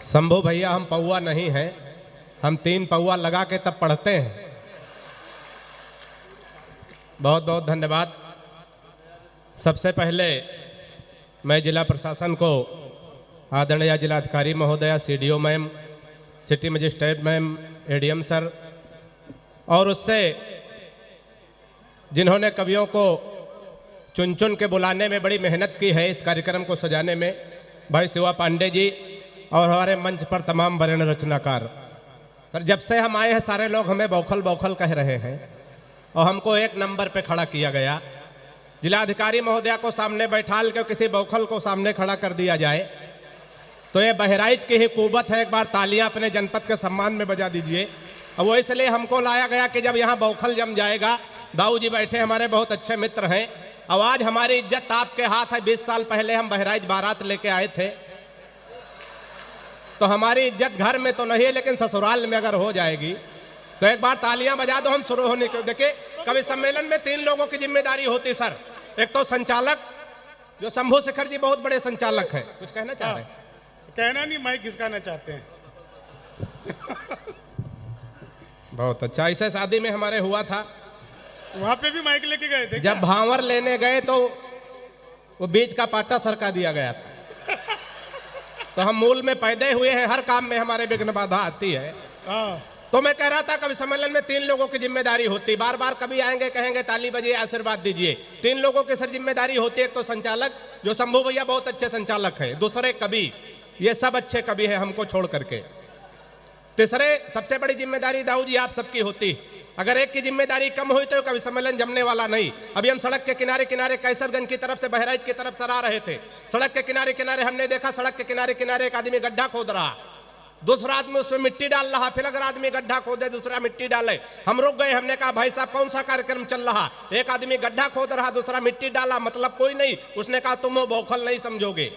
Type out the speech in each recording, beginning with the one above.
शंभू भैया हम पौआ नहीं हैं, हम 3 पौआ लगा के तब पढ़ते हैं। बहुत बहुत धन्यवाद। सबसे पहले मैं जिला प्रशासन को, आदरणीय जिलाधिकारी महोदया, CDO ma'am, city magistrate ma'am, ADM sir और उससे जिन्होंने कवियों को चुन चुन के बुलाने में बड़ी मेहनत की है इस कार्यक्रम को सजाने में, भाई शिवा पांडे जी और हमारे मंच पर तमाम वरेण्य रचनाकार। सर जब से हम आए हैं सारे लोग हमें बौखल बौखल कह रहे हैं और हमको 1 नंबर पे खड़ा किया गया। जिलाधिकारी महोदया को सामने बैठाल के किसी बौखल को सामने खड़ा कर दिया जाए तो ये बहराइच की ही कुवत है। एक बार तालियां अपने जनपद के सम्मान में बजा दीजिए। और वो इसलिए हमको लाया गया कि जब यहाँ बौखल जम जाएगा, दाऊ जी बैठे हमारे बहुत अच्छे मित्र हैं, अब आज हमारी इज्जत आपके हाथ है। 20 साल पहले हम बहराइच बारात लेके आए थे तो हमारी इज्जत घर में तो नहीं है, लेकिन ससुराल में अगर हो जाएगी तो एक बार तालियां बजा दो, हम शुरू होने के। देखिए कवि सम्मेलन में 3 लोगों की जिम्मेदारी होती सर। एक तो संचालक, जो शंभू शेखर जी बहुत बड़े संचालक हैं, कुछ कहना चाह रहे हैं? कहना नहीं, माइक खिसकाना चाहते हैं। बहुत अच्छा। ऐसे शादी में हमारे हुआ था, वहां पे भी माइक लेके गए थे। जब भांवर लेने गए तो वो बीच का पाटा सरका दिया गया था। तो हम मूल में पैदे हुए हैं, हर काम में हमारे विघ्न बाधा आती है। तो मैं कह रहा था कवि सम्मेलन में 3 लोगों की जिम्मेदारी होती। बार बार कभी आएंगे कहेंगे ताली बजिए, आशीर्वाद दीजिए। 3 लोगों की सर जिम्मेदारी होती है। एक तो संचालक, जो शंभू भैया बहुत अच्छे संचालक हैं। दूसरे कवि, ये सब अच्छे कवि हैं हमको छोड़ करके। तीसरे सबसे बड़ी जिम्मेदारी दाऊ जी आप सबकी होती। अगर एक की जिम्मेदारी कम हुई तो कवि सम्मेलन जमने वाला नहीं। अभी हम सड़क के किनारे किनारे कैसरगंज की तरफ से बहराइच की तरफ सर आ रहे थे। सड़क के किनारे किनारे हमने देखा, सड़क के किनारे किनारे एक आदमी गड्ढा खोद रहा, दूसरा आदमी उसमें मिट्टी डाल रहा, फिर अगर आदमी गड्ढा खोदे दूसरा मिट्टी डाले। हम रुक गए, हमने कहा भाई साहब कौन सा कार्यक्रम चल रहा? एक आदमी गड्ढा खोद रहा, दूसरा मिट्टी डाला, मतलब कोई नहीं। उसने कहा तुम वो बौखल नहीं समझोगे,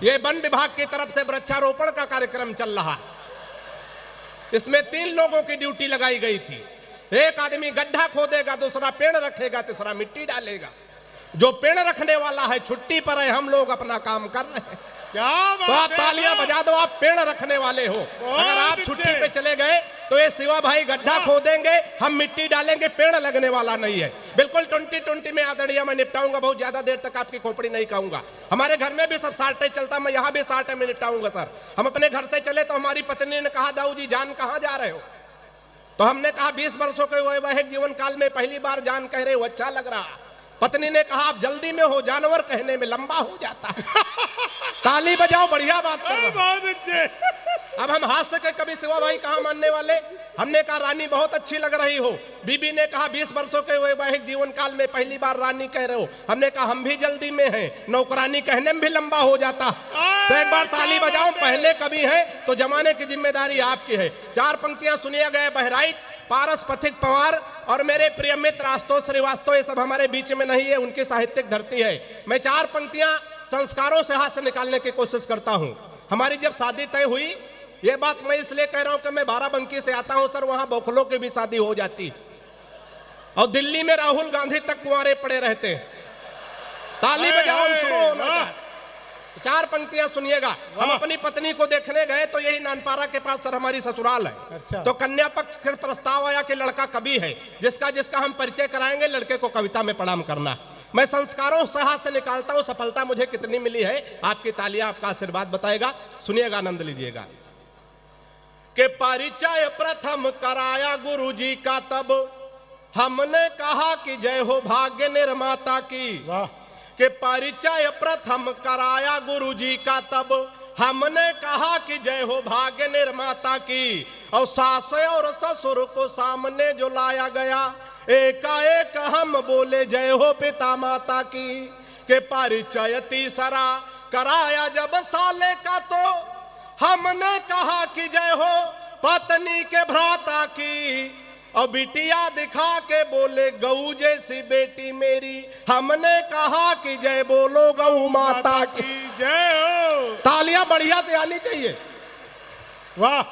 ये वन विभाग की तरफ से वृक्षारोपण का कार्यक्रम चल रहा। इसमें 3 लोगों की ड्यूटी लगाई गई थी। एक आदमी गड्ढा खोदेगा, दूसरा पेड़ रखेगा, तीसरा मिट्टी डालेगा। जो पेड़ रखने वाला है छुट्टी पर है, हम लोग अपना काम कर रहे हैं। क्या बात तो आप है? तालियां बजा दो, आप पेड़ रखने वाले हो। अगर आप छुट्टी पे चले गए तो ये शिवा भाई गड्ढा खोदेंगे, हम मिट्टी डालेंगे, पेड़ लगने वाला नहीं है। बिल्कुल 2020 में आदरणीय मैं निपटाऊंगा, बहुत ज्यादा देर तक आपकी खोपड़ी नहीं खाऊंगा। हमारे घर में भी सब साटे चलता, मैं यहाँ भी साटे में निपटाऊंगा सर। हम अपने घर से चले तो हमारी पत्नी ने कहा दाऊ जी जान कहाँ जा रहे हो? तो हमने कहा 20 वर्षों के वैवाहिक जीवन काल में पहली बार जान कह रहे हो, अच्छा लग रहा। पत्नी ने कहा आप जल्दी में हो, जानवर कहने में लंबा हो जाता है। ताली बजाओ, बढ़िया बात कर रहे हैं। बहुत अच्छे। अब हम हाथ से कभी शिवा भाई कहाँ मानने वाले? हमने कहा रानी बहुत अच्छी लग रही हो। बीबी ने कहा 20 वर्षों के वैवाहिक जीवन काल में पहली बार रानी कह रहे हो। हमने कहा हम भी जल्दी में हैं, नौकरानी कहने में भी लंबा हो जाता। तो एक बार ताली बजाओ, पहले कभी है तो जमाने की जिम्मेदारी आपकी है। 4 पंक्तियां सुनिए गए। बहराइच, पारस पथिक पंवार और मेरे प्रिय मित्र आशुतोष श्रीवास्तव, ये सब हमारे बीच में नहीं है, उनकी साहित्यिक धरती है। मैं 4 पंक्तियां संस्कारों से हाथ से निकालने की कोशिश करता हूं। हमारी जब शादी तय हुई, ये बात मैं इसलिए कह रहा हूं कि मैं बाराबंकी से आता हूं सर, वहां बौखलों की भी शादी हो जाती और दिल्ली में राहुल गांधी तक कुंवारे पड़े रहते हैं। ताली बजाओ, सुनो। 4 पंक्तियां सुनिएगा। हम अपनी पत्नी को देखने गए तो यही नानपारा के पास सर हमारी ससुराल है। अच्छा। तो कन्या पक्ष से प्रस्ताव आया कि लड़का कवि है, जिसका हम परिचय कराएंगे, लड़के को कविता में प्रणाम करना। मैं संस्कारों से हाथ से निकालता हूं, सफलता मुझे कितनी मिली है आपकी तालियां, आपका आशीर्वाद बताएगा। सुनिएगा, आनंद लीजिएगा। के परिचय प्रथम कराया गुरुजी का, तब हमने कहा कि जय हो भाग्य निर्माता की। वाह। के परिचय प्रथम कराया गुरुजी का, तब हमने कहा कि जय हो भाग्य निर्माता की। और सास और ससुर को सामने जो लाया गया, एकाएक हम बोले जय हो पिता माता की। के परिचय तीसरा कराया जब साले का, तो हमने कहा कि जय हो पत्नी के भ्राता की। और बिटिया दिखा के बोले गऊ जैसी बेटी मेरी, हमने कहा कि जय बोलो गऊ माता की जय हो। तालियां बढ़िया से आनी चाहिए। वाह।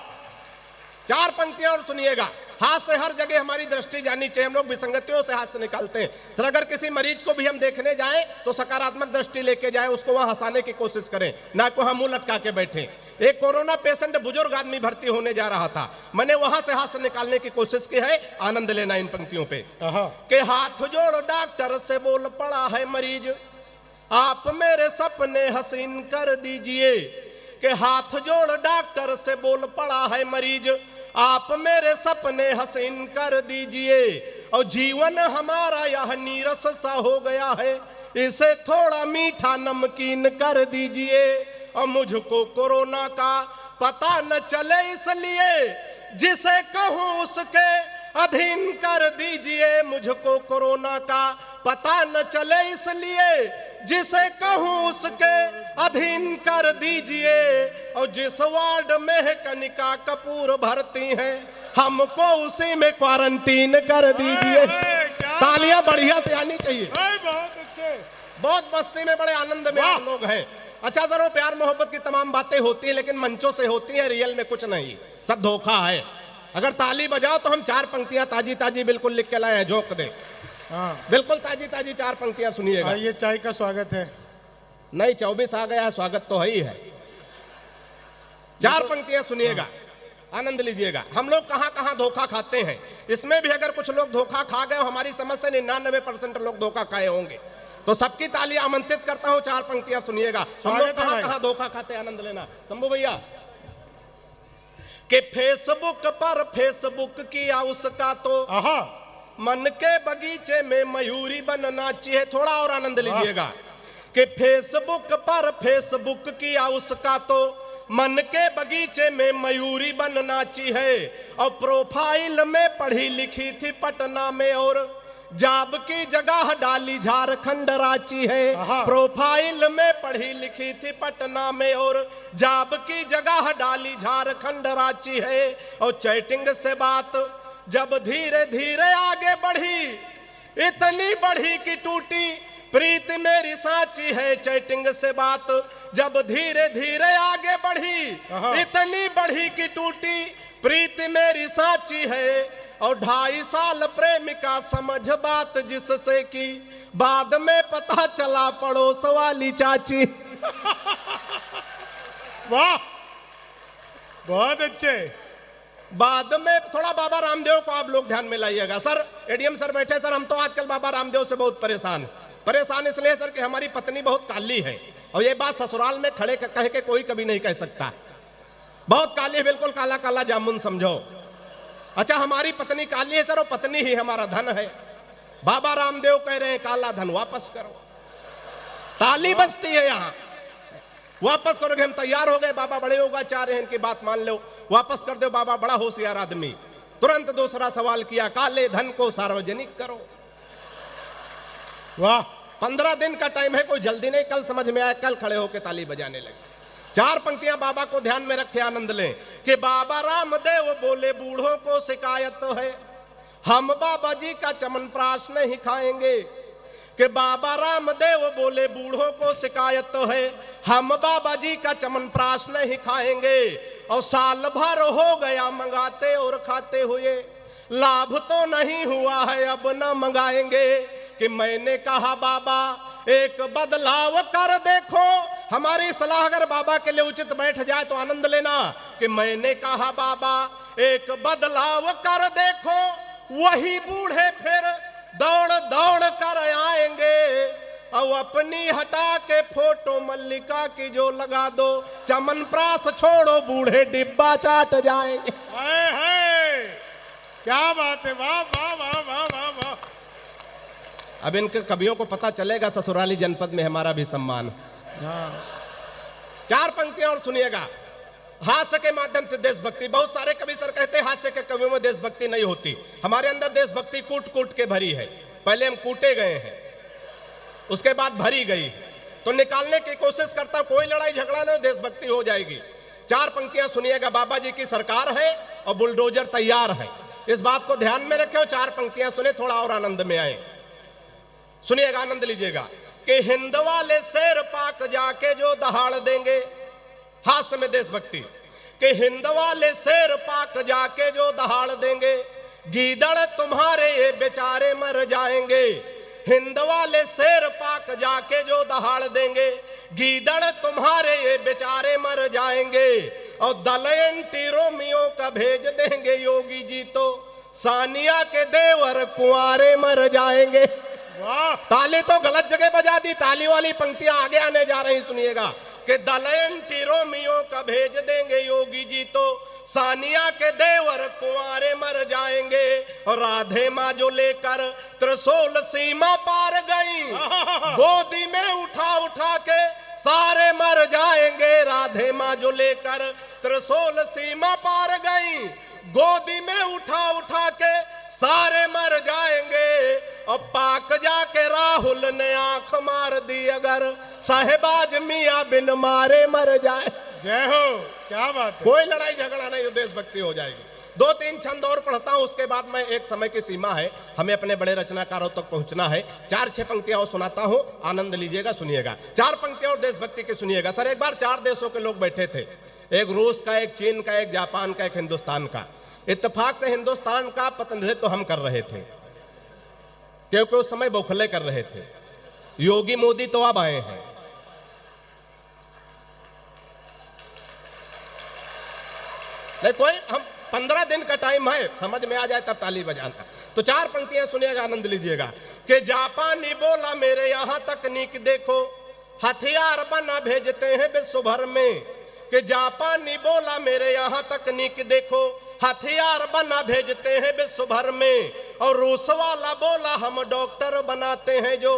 4 पंक्तियां और सुनिएगा। हाथ से हर जगह हमारी दृष्टि जानी चाहिए। हम लोग विसंगतियों से हाथ से निकालते हैं। सर अगर किसी मरीज को भी हम देखने जाएं तो सकारात्मक दृष्टि लेके जाएं, उसको वहां हंसाने की कोशिश करें, ना को हम मुंह लटका के बैठे। एक कोरोना पेशेंट बुजुर्ग आदमी भर्ती होने जा रहा था, मैंने वहां से हाथ से निकालने की कोशिश की है। आनंद लेना इन पंक्तियों पे कि हाथ जोड़ डॉक्टर से बोल पड़ा है मरीज, आप मेरे सपने हसीन कर दीजिए। कि हाथ जोड़ डॉक्टर से बोल पड़ा है मरीज, आप मेरे सपने हसीन कर दीजिए। और जीवन हमारा यह नीरस सा हो गया है, इसे थोड़ा मीठा नमकीन कर दीजिए। और मुझको कोरोना का पता न चले इसलिए जिसे कहूं उसके अधीन कर दीजिए। मुझको कोरोना का पता न चले इसलिए जिसे कहूं उसके अधीन कर दीजिए। और जिस वार्ड में कनिका कपूर भर्ती हैं, हमको उसी में क्वारंटीन कर दीजिए। तालियां बढ़िया से आनी चाहिए। बहुत अच्छे, बहुत बस्ती में बड़े आनंद में आप लोग हैं। अच्छा जरूर प्यार मोहब्बत की तमाम बातें होती हैं, लेकिन मंचों से होती है, रियल में कुछ नहीं, सब धोखा है। अगर ताली बजाओ तो हम 4 पंक्तियां ताजी ताजी बिल्कुल लिख के लाए हैं, झोंक दे। बिल्कुल ताजी ताजी 4 पंक्तियां सुनिएगा। ये चाय का स्वागत है। नहीं 24 आ गया है, स्वागत तो है ही है। 4 पंक्तियां सुनिएगा, आनंद लीजिएगा। हम लोग कहां कहां धोखा खाते हैं, इसमें भी अगर कुछ लोग धोखा खा गए, हमारी समझ से 99% लोग धोखा खाए होंगे, तो सबकी ताली आमंत्रित करता हूं। 4 पंक्तियां सुनिएगा। हम लोग कहां कहां धोखा खाते, आनंद लेना। शंभू भैया कि फेसबुक पर फेसबुक किया उसका तो मन के बगीचे में मयूरी बनना चाहिए। थोड़ा और आनंद लीजिएगा कि फेसबुक पर फेसबुक किया उसका तो मन के बगीचे में मयूरी बनना चाहिए। और प्रोफाइल में पढ़ी लिखी थी पटना में और जॉब की जगह डाली झारखंड रांची है। प्रोफाइल में पढ़ी लिखी थी पटना में और जॉब की जगह डाली झारखंड रांची है। और चैटिंग से बात जब धीरे धीरे आगे बढ़ी, इतनी बढ़ी कि टूटी प्रीत मेरी साची है। चैटिंग से बात जब धीरे धीरे आगे बढ़ी, इतनी बढ़ी कि टूटी प्रीत मेरी साची है। और 2.5 साल प्रेमिका समझ बात जिससे कि बाद में पता चला पड़ोस वाली चाची। वाह बहुत अच्छे। बाद में थोड़ा बाबा रामदेव को आप लोग ध्यान में लाइएगा। सर एडीएम सर बैठे, सर हम तो आजकल बाबा रामदेव से बहुत परेशान इसलिए सर कि हमारी पत्नी बहुत काली है, और ये बात ससुराल में खड़े कह के कोई कभी नहीं कह सकता। बहुत काली है, बिल्कुल काला काला जामुन समझो। अच्छा हमारी पत्नी काली है सर, और पत्नी ही हमारा धन है। बाबा रामदेव कह रहे हैं काला धन वापस करो। ताली बजती है यहाँ, वापस करोगे। हम तैयार हो गए, बाबा बड़े होगा चाह रहे हैं, इनकी बात मान लो, वापस कर दो। बाबा बड़ा होशियार आदमी, तुरंत दूसरा सवाल किया, काले धन को सार्वजनिक करो। वाह 15 दिन का टाइम है, कोई जल्दी नहीं। कल समझ में आया, कल खड़े होकर ताली बजाने लगे। 4 पंक्तियां बाबा को ध्यान में रखे, आनंद लें कि बाबा रामदेव बोले बूढ़ों को शिकायत तो है, हम बाबा जी का चमनप्राश नहीं खाएंगे। कि बाबा रामदेव बोले बूढ़ों को शिकायत तो है, हम बाबा जी का चमनप्राश नहीं खाएंगे। और साल भर हो गया मंगाते और खाते हुए, लाभ तो नहीं हुआ है, अब न मंगाएंगे। कि मैंने कहा बाबा एक बदलाव कर देखो। हमारी सलाह अगर बाबा के लिए उचित बैठ जाए तो आनंद लेना कि मैंने कहा बाबा एक बदलाव कर देखो, वही बूढ़े फिर दौड़ दौड़ कर आएंगे। और अपनी हटा के फोटो मल्लिका की जो लगा दो, चमनप्राश छोड़ो बूढ़े डिब्बा चाट जाएंगे। हाय हाय क्या बात है, वाह वाह वाह वाह वाह वाह। अब इनके कवियों को पता चलेगा ससुराली जनपद में हमारा भी सम्मान। 4 पंक्तियां और सुनिएगा। हास्य के माध्यम से देशभक्ति। बहुत सारे कवि सर कहते हैं हास्य के कवियों में देशभक्ति नहीं होती। हमारे अंदर देशभक्ति कूट कूट के भरी है। पहले हम कूटे गए हैं, उसके बाद भरी गई, तो निकालने की कोशिश करता हूं। कोई लड़ाई झगड़ा नहीं, देशभक्ति हो जाएगी। 4 पंक्तियां सुनिएगा। बाबा जी की सरकार है और बुलडोजर तैयार है, इस बात को ध्यान में रखें। 4 पंक्तियां सुने, थोड़ा और आनंद में आए। सुनिएगा, आनंद लीजिएगा कि हिंद वाले शेर पाक जाके जो दहाड़ देंगे। हास्य में देशभक्ति कि हिंद वाले शेर पाक जाके जो दहाड़ देंगे, गीदड़ तुम्हारे ये बेचारे मर जाएंगे, हिंद वाले शेर पाक जाके जो दहाड़ देंगे, गीदड़ तुम्हारे ये बेचारे मर जाएंगे, और दल एंटी रोमियो का भेज देंगे योगी जी तो सानिया के देवर कुंवारे मर जाएंगे। वाह, ताली तो गलत जगह बजा दी, ताली वाली पंक्तियां आगे आने जा रही, सुनिएगा कि दल एंटी रोमियो का भेज देंगे योगी जी तो सानिया के देवर कुंवारे मर जाएंगे, और राधे माँ जो लेकर त्रिशूल सीमा पार गई, गोदी में उठा उठा के सारे मर जाएंगे। राधे माँ जो लेकर त्रिशूल सीमा पार गई, गोदी में उठा उठा के सारे मर जाएंगे, और पाक जाके राहुल ने आंख मार दी अगर साहेबाज मियां बिन मारे मर जाए। जय हो, क्या बात है। कोई लड़ाई झगड़ा नहीं, तो देशभक्ति हो जाएगी। 2-3 छंद और पढ़ता हूं, उसके बाद मैं, एक समय की सीमा है, हमें अपने बड़े रचनाकारों तक पहुंचना है। 4-6 पंक्तियां और सुनाता हूं, आनंद लीजिएगा, सुनिएगा। 4 पंक्तियां और देशभक्ति की सुनिएगा। सर, एक बार 4 देशों के लोग बैठे थे, एक रूस का, एक चीन का, एक जापान का, एक हिंदुस्तान का। इत्तेफाक से हिंदुस्तान का प्रतिनिधित्व हम कर रहे थे, क्योंकि उस समय बौखले कर रहे थे। योगी मोदी तो अब आए हैं। नहीं, कोई, हम 15 दिन का टाइम है, समझ में आ जाए तब ताली बजाना। तो 4 पंक्तियां सुनिएगा, आनंद लीजिएगा कि जापानी बोला मेरे यहां तकनीक देखो, हथियार बना भेजते हैं विश्व भर में, कि जापानी बोला मेरे यहां तकनीक देखो, हथियार बना भेजते हैं विश्व भर में, और रूस वाला बोला हम डॉक्टर बनाते हैं जो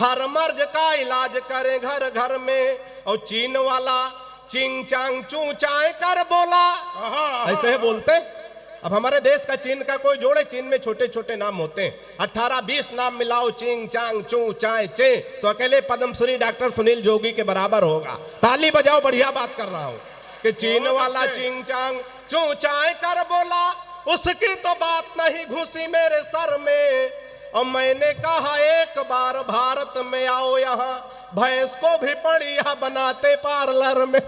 हर मर्ज का इलाज करें घर घर में, और चीन वाला चिंग चांग चू चाय कर बोला। ऐसे है बोलते। अब हमारे देश का चीन का कोई जोड़े, चीन में छोटे छोटे नाम होते हैं, 18-20 नाम मिलाओ, चिंग चांग चू चाय चे, तो अकेले पद्मश्री डॉक्टर सुनील जोगी के बराबर होगा। ताली बजाओ, बढ़िया बात कर रहा हूं कि चीन वाला चिंग चांग चू चाय कर बोला, उसकी तो बात नहीं घुसी मेरे सर में, और मैंने कहा एक बार भारत में आओ, यहाँ भैंस को भी बढ़िया बनाते पार्लर में।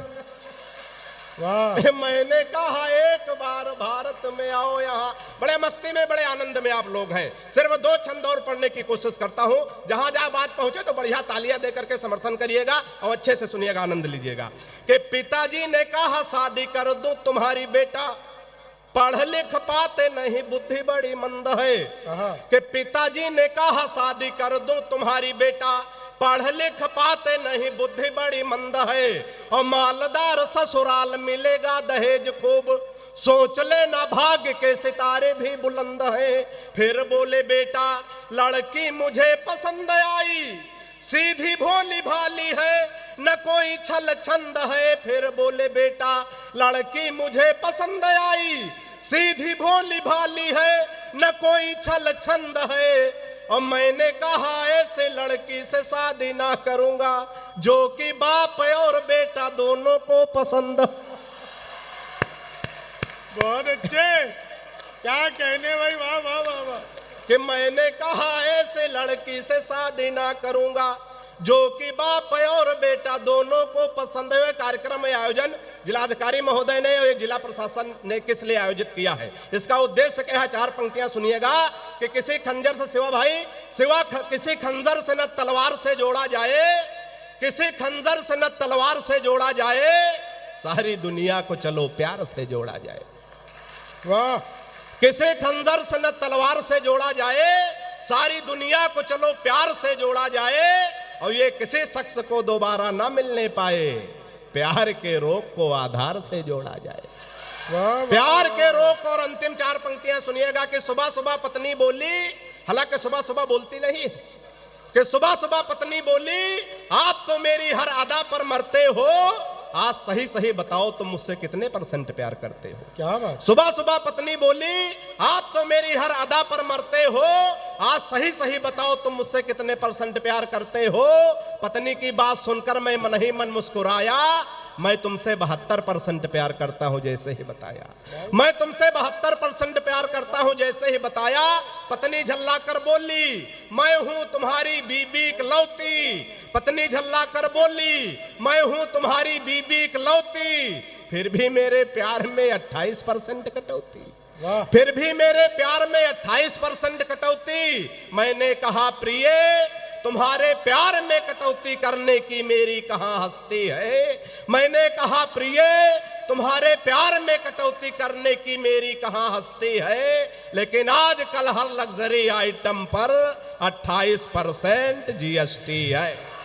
वाह, मैंने कहा एक बार भारत में आओ, यहाँ बड़े मस्ती में, बड़े आनंद में आप लोग हैं। सिर्फ 2 छंद और पढ़ने की कोशिश करता हूं, जहां जहां बात पहुंचे तो बढ़िया तालियां देकर के समर्थन करिएगा और अच्छे से सुनिएगा, आनंद लीजिएगा। कि पिताजी ने कहा शादी कर दो तुम्हारी बेटा, पढ़ लिख पाते नहीं बुद्धि बड़ी मंद है। कि पिताजी ने कहा शादी कर दो तुम्हारी बेटा, पढ़ लिख पाते नहीं बुद्धि बड़ी मंद है, और मालदार ससुराल मिलेगा दहेज खूब, सोच लेना भाग्य के सितारे भी बुलंद है। फिर बोले बेटा लड़की मुझे पसंद आई, सीधी भोली भाली है न कोई छल छंद है। फिर बोले बेटा लड़की मुझे पसंद आई, सीधी भोली भाली है न कोई छल छंद है, और मैंने कहा ऐसे लड़की से शादी ना करूंगा जो कि बाप और बेटा दोनों को पसंद। बहुत अच्छे, क्या कहने भाई, वाह वाह वाह वाह। कि मैंने कहा ऐसे लड़की से शादी ना करूंगा जो कि बाप और बेटा दोनों को पसंद है। कार्यक्रम में आयोजन जिलाधिकारी महोदय ने और जिला प्रशासन ने किस लिए आयोजित किया है, इसका उद्देश्य क्या है, 4 पंक्तियां सुनिएगा। कि किसी खंजर से सिवा भाई सिवा किसी खंजर से न तलवार से जोड़ा जाए, किसी खंजर से न तलवार से जोड़ा जाए, सारी दुनिया को चलो प्यार से जोड़ा जाए। वाह, किसी खंजर से न तलवार से जोड़ा जाए, सारी दुनिया को चलो प्यार से जोड़ा जाए, और ये किसी शख्स को दोबारा ना मिलने पाए, प्यार के रोग को आधार से जोड़ा जाए। वाह, प्यार के रोग। और अंतिम 4 पंक्तियां सुनिएगा। कि सुबह सुबह पत्नी बोली, हालांकि सुबह सुबह बोलती नहीं, कि सुबह सुबह पत्नी बोली आप तो मेरी हर अदा पर मरते हो, आज सही सही बताओ तुम मुझसे कितने % प्यार करते हो। क्या बात। सुबह सुबह पत्नी बोली आप तो मेरी हर अदा पर मरते हो, आज सही सही बताओ तुम मुझसे कितने % प्यार करते हो। पत्नी की बात सुनकर मैं मन ही मन मुस्कुराया, मैं तुमसे 72% प्यार करता हूं जैसे ही बताया, मैं तुमसे 72% प्यार करता हूं जैसे ही बताया। पत्नी झल्ला कर बोली मैं हूं तुम्हारी बीबी इकलौती, पत्नी झल्ला कर बोली मैं हूं तुम्हारी बीबी इकलौती, फिर भी मेरे प्यार में 28% कटौती। वाह। फिर भी मेरे प्यार में 28% कटौती। मैंने कहा प्रिय, तुम्हारे प्यार में कटौती करने की मेरी कहां हस्ती है। मैंने कहा प्रिय, तुम्हारे प्यार में कटौती करने की मेरी कहां हस्ती है। लेकिन आजकल हर लग्जरी आइटम पर 28% GST है।